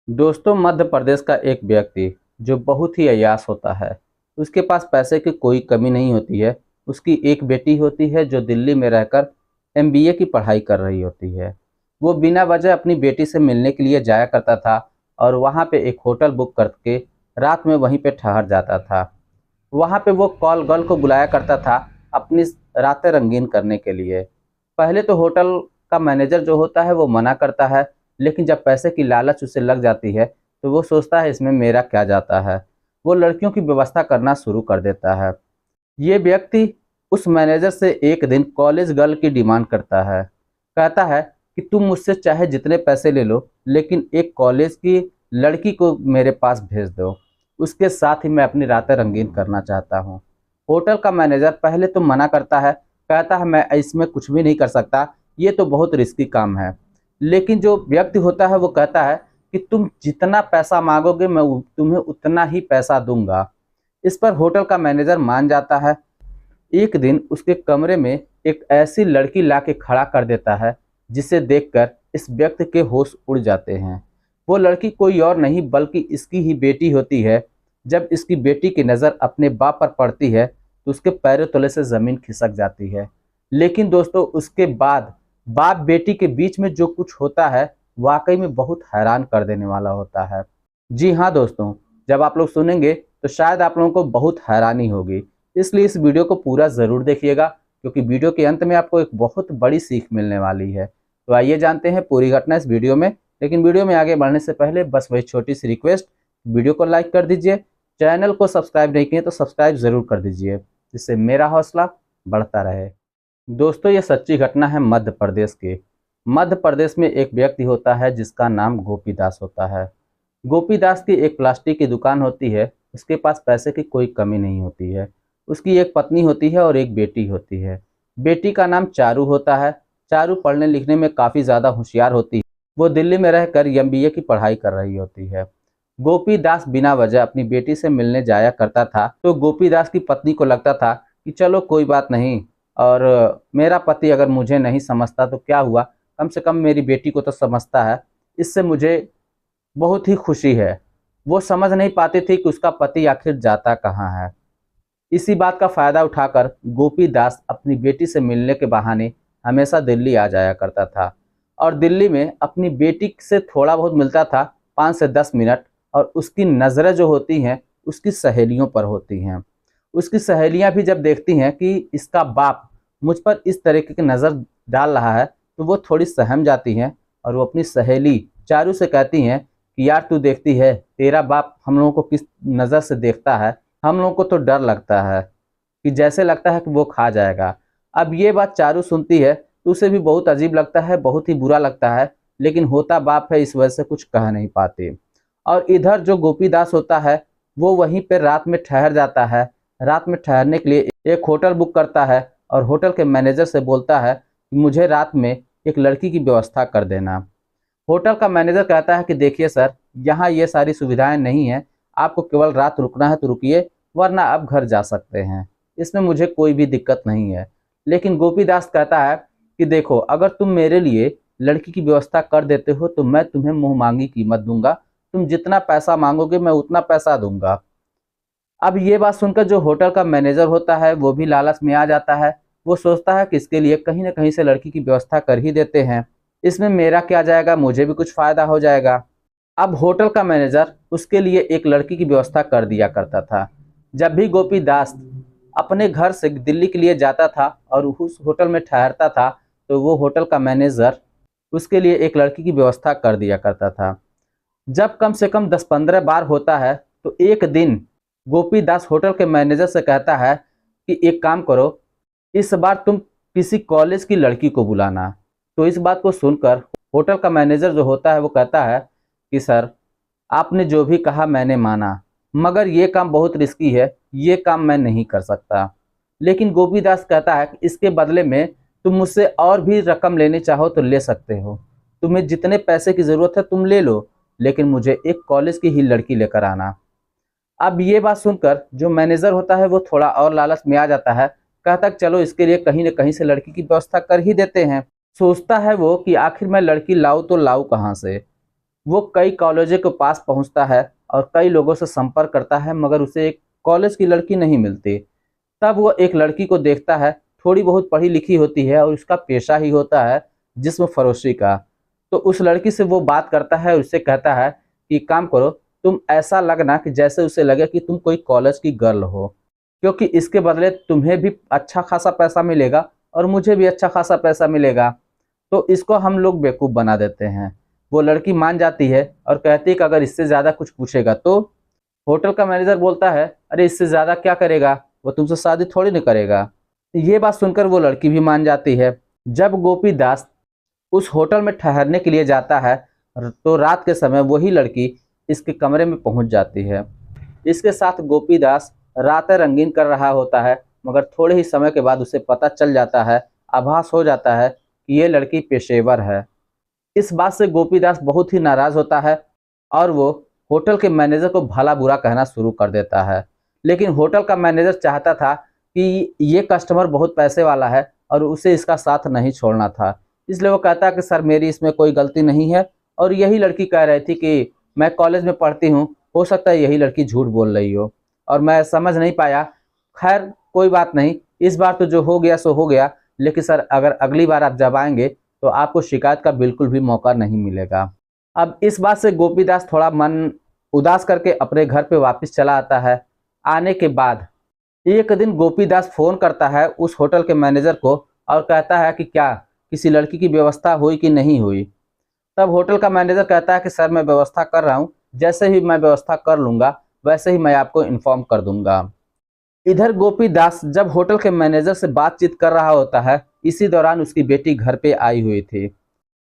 दोस्तों, मध्य प्रदेश का एक व्यक्ति जो बहुत ही अय्याश होता है। उसके पास पैसे की कोई कमी नहीं होती है। उसकी एक बेटी होती है जो दिल्ली में रहकर एमबीए की पढ़ाई कर रही होती है। वो बिना वजह अपनी बेटी से मिलने के लिए जाया करता था और वहाँ पे एक होटल बुक करके रात में वहीं पे ठहर जाता था। वहाँ पे वो कॉल गर्ल को बुलाया करता था अपनी रातें रंगीन करने के लिए। पहले तो होटल का मैनेजर जो होता है वो मना करता है, लेकिन जब पैसे की लालच उसे लग जाती है तो वो सोचता है इसमें मेरा क्या जाता है। वो लड़कियों की व्यवस्था करना शुरू कर देता है। ये व्यक्ति उस मैनेजर से एक दिन कॉलेज गर्ल की डिमांड करता है। कहता है कि तुम मुझसे चाहे जितने पैसे ले लो, लेकिन एक कॉलेज की लड़की को मेरे पास भेज दो। उसके साथ ही मैं अपनी रातें रंगीन करना चाहता हूँ। होटल का मैनेजर पहले तो मना करता है, कहता है मैं इसमें कुछ भी नहीं कर सकता, ये तो बहुत रिस्की काम है। लेकिन जो व्यक्ति होता है वो कहता है कि तुम जितना पैसा मांगोगे मैं तुम्हें उतना ही पैसा दूंगा। इस पर होटल का मैनेजर मान जाता है। एक दिन उसके कमरे में एक ऐसी लड़की लाके खड़ा कर देता है जिसे देखकर इस व्यक्ति के होश उड़ जाते हैं। वो लड़की कोई और नहीं बल्कि इसकी ही बेटी होती है। जब इसकी बेटी की नज़र अपने बाप पर पड़ती है तो उसके पैरों तले से ज़मीन खिसक जाती है। लेकिन दोस्तों, उसके बाद बाप बेटी के बीच में जो कुछ होता है वाकई में बहुत हैरान कर देने वाला होता है। जी हाँ दोस्तों, जब आप लोग सुनेंगे तो शायद आप लोगों को बहुत हैरानी होगी। इसलिए इस वीडियो को पूरा ज़रूर देखिएगा, क्योंकि वीडियो के अंत में आपको एक बहुत बड़ी सीख मिलने वाली है। तो आइए जानते हैं पूरी घटना इस वीडियो में। लेकिन वीडियो में आगे बढ़ने से पहले बस वही छोटी सी रिक्वेस्ट, वीडियो को लाइक कर दीजिए। चैनल को सब्सक्राइब नहीं किए तो सब्सक्राइब ज़रूर कर दीजिए, जिससे मेरा हौसला बढ़ता रहे। दोस्तों, ये सच्ची घटना है मध्य प्रदेश की। मध्य प्रदेश में एक व्यक्ति होता है जिसका नाम गोपीदास होता है। गोपीदास की एक प्लास्टिक की दुकान होती है। उसके पास पैसे की कोई कमी नहीं होती है। उसकी एक पत्नी होती है और एक बेटी होती है। बेटी का नाम चारू होता है। चारू पढ़ने लिखने में काफ़ी ज़्यादा होशियार होती है। वो दिल्ली में रहकर एमबीए की पढ़ाई कर रही होती है। गोपीदास बिना वजह अपनी बेटी से मिलने जाया करता था, तो गोपीदास की पत्नी को लगता था कि चलो कोई बात नहीं, और मेरा पति अगर मुझे नहीं समझता तो क्या हुआ, कम से कम मेरी बेटी को तो समझता है, इससे मुझे बहुत ही खुशी है। वो समझ नहीं पाती थी कि उसका पति आखिर जाता कहाँ है। इसी बात का फ़ायदा उठाकर गोपीदास अपनी बेटी से मिलने के बहाने हमेशा दिल्ली आ जाया करता था और दिल्ली में अपनी बेटी से थोड़ा बहुत मिलता था, 5 से 10 मिनट। और उसकी नज़रें जो होती हैं उसकी सहेलियों पर होती हैं। उसकी सहेलियां भी जब देखती हैं कि इसका बाप मुझ पर इस तरीके की नज़र डाल रहा है तो वो थोड़ी सहम जाती हैं और वो अपनी सहेली चारू से कहती हैं कि यार तू देखती है तेरा बाप हम लोगों को किस नज़र से देखता है, हम लोगों को तो डर लगता है कि जैसे लगता है कि वो खा जाएगा। अब ये बात चारू सुनती है तो उसे भी बहुत अजीब लगता है, बहुत ही बुरा लगता है, लेकिन होता बाप है इस वजह से कुछ कह नहीं पाती। और इधर जो गोपीदास होता है वो वहीं पर रात में ठहर जाता है। रात में ठहरने के लिए एक होटल बुक करता है और होटल के मैनेजर से बोलता है कि मुझे रात में एक लड़की की व्यवस्था कर देना। होटल का मैनेजर कहता है कि देखिए सर, यहाँ ये सारी सुविधाएं नहीं हैं, आपको केवल रात रुकना है तो रुकिए, वरना आप घर जा सकते हैं, इसमें मुझे कोई भी दिक्कत नहीं है। लेकिन गोपीदास कहता है कि देखो, अगर तुम मेरे लिए लड़की की व्यवस्था कर देते हो तो मैं तुम्हें मुँह मांगी कीमत दूंगा, तुम जितना पैसा मांगोगे मैं उतना पैसा दूंगा। अब ये बात सुनकर जो होटल का मैनेजर होता है वो भी लालच में आ जाता है। वो सोचता है कि इसके लिए कहीं ना कहीं से लड़की की व्यवस्था कर ही देते हैं, इसमें मेरा क्या जाएगा, मुझे भी कुछ फ़ायदा हो जाएगा। अब होटल का मैनेजर उसके लिए एक लड़की की व्यवस्था कर दिया करता था। जब भी गोपी दास अपने घर से दिल्ली के लिए जाता था और उस होटल में ठहरता था तो वो होटल का मैनेजर उसके लिए एक लड़की की व्यवस्था कर दिया करता था। जब कम से कम 10-15 बार होता है तो एक दिन गोपी दास होटल के मैनेजर से कहता है कि एक काम करो, इस बार तुम किसी कॉलेज की लड़की को बुलाना। तो इस बात को सुनकर होटल का मैनेजर जो होता है वो कहता है कि सर, आपने जो भी कहा मैंने माना, मगर ये काम बहुत रिस्की है, ये काम मैं नहीं कर सकता। लेकिन गोपीदास कहता है कि इसके बदले में तुम मुझसे और भी रकम लेने चाहो तो ले सकते हो, तुम्हें जितने पैसे की ज़रूरत है तुम ले लो, लेकिन मुझे एक कॉलेज की ही लड़की लेकर आना। अब ये बात सुनकर जो मैनेजर होता है वो थोड़ा और लालच में आ जाता है। कहता है चलो इसके लिए कहीं न कहीं से लड़की की व्यवस्था कर ही देते हैं। सोचता है वो कि आखिर मैं लड़की लाऊँ तो लाऊँ कहाँ से? वो कई कॉलेजों के पास पहुंचता है और कई लोगों से संपर्क करता है, मगर उसे एक कॉलेज की लड़की नहीं मिलती। तब वो एक लड़की को देखता है, थोड़ी बहुत पढ़ी लिखी होती है और उसका पेशा ही होता है जिस्म फरोशी का। तो उस लड़की से वो बात करता है और उससे कहता है कि काम करो, तुम ऐसा लगना कि जैसे उसे लगे कि तुम कोई कॉलेज की गर्ल हो, क्योंकि इसके बदले तुम्हें भी अच्छा खासा पैसा मिलेगा और मुझे भी अच्छा खासा पैसा मिलेगा। तो इसको हम लोग बेवकूफ़ बना देते हैं। वो लड़की मान जाती है और कहती है कि अगर इससे ज़्यादा कुछ पूछेगा तो। होटल का मैनेजर बोलता है, अरे इससे ज़्यादा क्या करेगा, वो तुमसे शादी थोड़ी ना करेगा। ये बात सुनकर वो लड़की भी मान जाती है। जब गोपी दास उस होटल में ठहरने के लिए जाता है तो रात के समय वही लड़की इसके कमरे में पहुंच जाती है। इसके साथ गोपी दास रातें रंगीन कर रहा होता है, मगर थोड़े ही समय के बाद उसे पता चल जाता है, आभास हो जाता है कि ये लड़की पेशेवर है। इस बात से गोपीदास बहुत ही नाराज होता है और वो होटल के मैनेजर को भला बुरा कहना शुरू कर देता है। लेकिन होटल का मैनेजर चाहता था कि ये कस्टमर बहुत पैसे वाला है और उसे इसका साथ नहीं छोड़ना था। इसलिए वो कहता है कि सर मेरी इसमें कोई गलती नहीं है, और यही लड़की कह रही थी कि मैं कॉलेज में पढ़ती हूँ, हो सकता है यही लड़की झूठ बोल रही हो और मैं समझ नहीं पाया। खैर कोई बात नहीं, इस बार तो जो हो गया सो हो गया, लेकिन सर अगर अगली बार आप जब आएंगे तो आपको शिकायत का बिल्कुल भी मौका नहीं मिलेगा। अब इस बात से गोपीदास थोड़ा मन उदास करके अपने घर पे वापस चला आता है। आने के बाद एक दिन गोपीदास फ़ोन करता है उस होटल के मैनेजर को और कहता है कि क्या किसी लड़की की व्यवस्था हुई कि नहीं हुई। तब होटल का मैनेजर कहता है कि सर मैं व्यवस्था कर रहा हूँ, जैसे ही मैं व्यवस्था कर लूँगा वैसे ही मैं आपको इन्फॉर्म कर दूँगा। इधर गोपीदास जब होटल के मैनेजर से बातचीत कर रहा होता है, इसी दौरान उसकी बेटी घर पे आई हुई थी।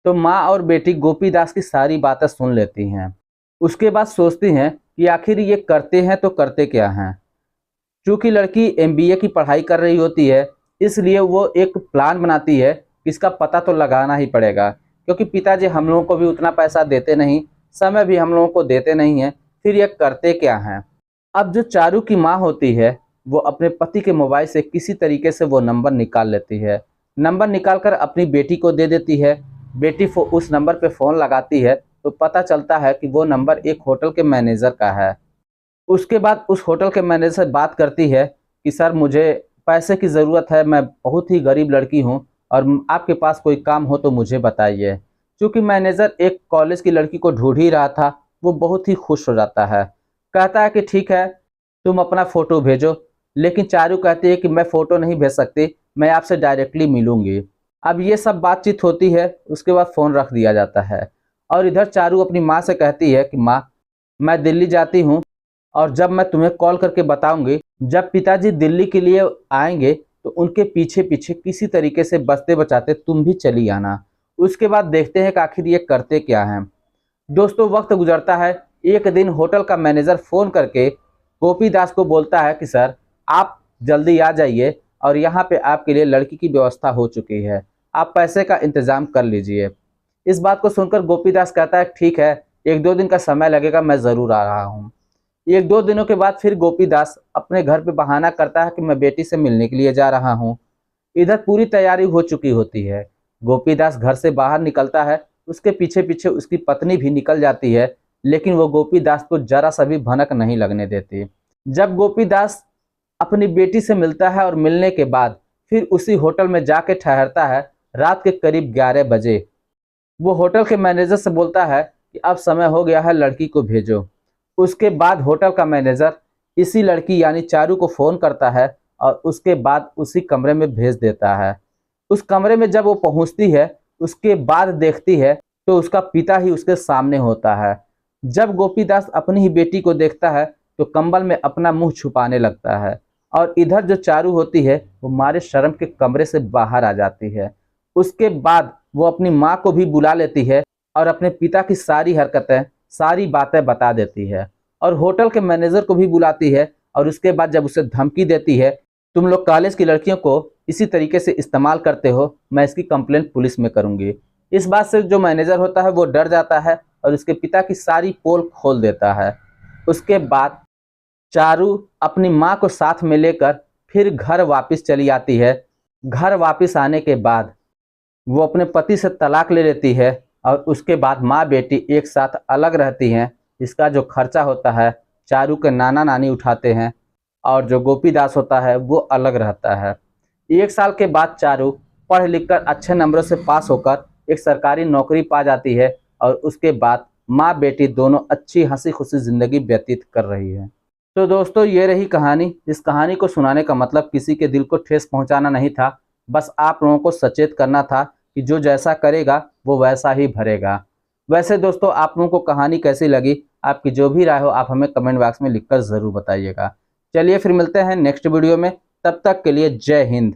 तो माँ और बेटी गोपीदास की सारी बातें सुन लेती हैं। उसके बाद सोचती हैं कि आखिर ये करते हैं तो करते क्या हैं। चूँकि लड़की एमबीए की पढ़ाई कर रही होती है, इसलिए वो एक प्लान बनाती है कि इसका पता तो लगाना ही पड़ेगा, क्योंकि पिताजी हम लोगों को भी उतना पैसा देते नहीं, समय भी हम लोगों को देते नहीं हैं, फिर ये करते क्या हैं। अब जो चारू की माँ होती है, वो अपने पति के मोबाइल से किसी तरीके से वो नंबर निकाल लेती है। नंबर निकाल कर अपनी बेटी को दे देती है। बेटी उस नंबर पे फ़ोन लगाती है तो पता चलता है कि वो नंबर एक होटल के मैनेजर का है। उसके बाद उस होटल के मैनेजर से बात करती है कि सर मुझे पैसे की ज़रूरत है, मैं बहुत ही गरीब लड़की हूँ और आपके पास कोई काम हो तो मुझे बताइए। चूँकि मैनेजर एक कॉलेज की लड़की को ढूंढ ही रहा था, वो बहुत ही खुश हो जाता है। कहता है कि ठीक है, तुम अपना फ़ोटो भेजो। लेकिन चारू कहती है कि मैं फ़ोटो नहीं भेज सकती, मैं आपसे डायरेक्टली मिलूँगी। अब ये सब बातचीत होती है, उसके बाद फ़ोन रख दिया जाता है। और इधर चारू अपनी माँ से कहती है कि माँ, मैं दिल्ली जाती हूँ और जब मैं तुम्हें कॉल करके बताऊंगी, जब पिताजी दिल्ली के लिए आएंगे तो उनके पीछे पीछे किसी तरीके से बचते बचाते तुम भी चली आना। उसके बाद देखते हैं कि आखिर ये करते क्या हैं। दोस्तों वक्त गुजरता है। एक दिन होटल का मैनेजर फ़ोन करके गोपीदास को बोलता है कि सर आप जल्दी आ जाइए और यहाँ पे आपके लिए लड़की की व्यवस्था हो चुकी है, आप पैसे का इंतज़ाम कर लीजिए। इस बात को सुनकर गोपीदास कहता है ठीक है, एक दो दिन का समय लगेगा, मैं ज़रूर आ रहा हूँ। एक दो दिनों के बाद फिर गोपीदास अपने घर पे बहाना करता है कि मैं बेटी से मिलने के लिए जा रहा हूँ। इधर पूरी तैयारी हो चुकी होती है। गोपीदास घर से बाहर निकलता है, उसके पीछे पीछे उसकी पत्नी भी निकल जाती है, लेकिन वो गोपीदास को जरा सा भी भनक नहीं लगने देती। जब गोपीदास अपनी बेटी से मिलता है और मिलने के बाद फिर उसी होटल में जाके ठहरता है, रात के करीब 11 बजे वो होटल के मैनेजर से बोलता है कि अब समय हो गया है, लड़की को भेजो। उसके बाद होटल का मैनेजर इसी लड़की यानी चारू को फ़ोन करता है और उसके बाद उसी कमरे में भेज देता है। उस कमरे में जब वो पहुंचती है, उसके बाद देखती है तो उसका पिता ही उसके सामने होता है। जब गोपीदास अपनी ही बेटी को देखता है तो कंबल में अपना मुंह छुपाने लगता है और इधर जो चारू होती है वो मारे शर्म के कमरे से बाहर आ जाती है। उसके बाद वो अपनी माँ को भी बुला लेती है और अपने पिता की सारी हरकतें, सारी बातें बता देती है और होटल के मैनेजर को भी बुलाती है। और उसके बाद जब उसे धमकी देती है, तुम लोग कॉलेज की लड़कियों को इसी तरीके से इस्तेमाल करते हो, मैं इसकी कंप्लेंट पुलिस में करूंगी। इस बात से जो मैनेजर होता है वो डर जाता है और उसके पिता की सारी पोल खोल देता है। उसके बाद चारू अपनी माँ को साथ में लेकर फिर घर वापस चली आती है। घर वापस आने के बाद वो अपने पति से तलाक ले लेती है और उसके बाद माँ बेटी एक साथ अलग रहती हैं। इसका जो खर्चा होता है चारू के नाना नानी उठाते हैं और जो गोपीदास होता है वो अलग रहता है। 1 साल के बाद चारू पढ़ लिख कर अच्छे नंबरों से पास होकर एक सरकारी नौकरी पा जाती है और उसके बाद माँ बेटी दोनों अच्छी हंसी खुशी ज़िंदगी व्यतीत कर रही है। तो दोस्तों ये रही कहानी। इस कहानी को सुनाने का मतलब किसी के दिल को ठेस पहुंचाना नहीं था, बस आप लोगों को सचेत करना था कि जो जैसा करेगा वो वैसा ही भरेगा। वैसे दोस्तों आप लोगों को कहानी कैसी लगी, आपकी जो भी राय हो आप हमें कमेंट बॉक्स में लिखकर ज़रूर बताइएगा। चलिए फिर मिलते हैं नेक्स्ट वीडियो में, तब तक के लिए जय हिंद।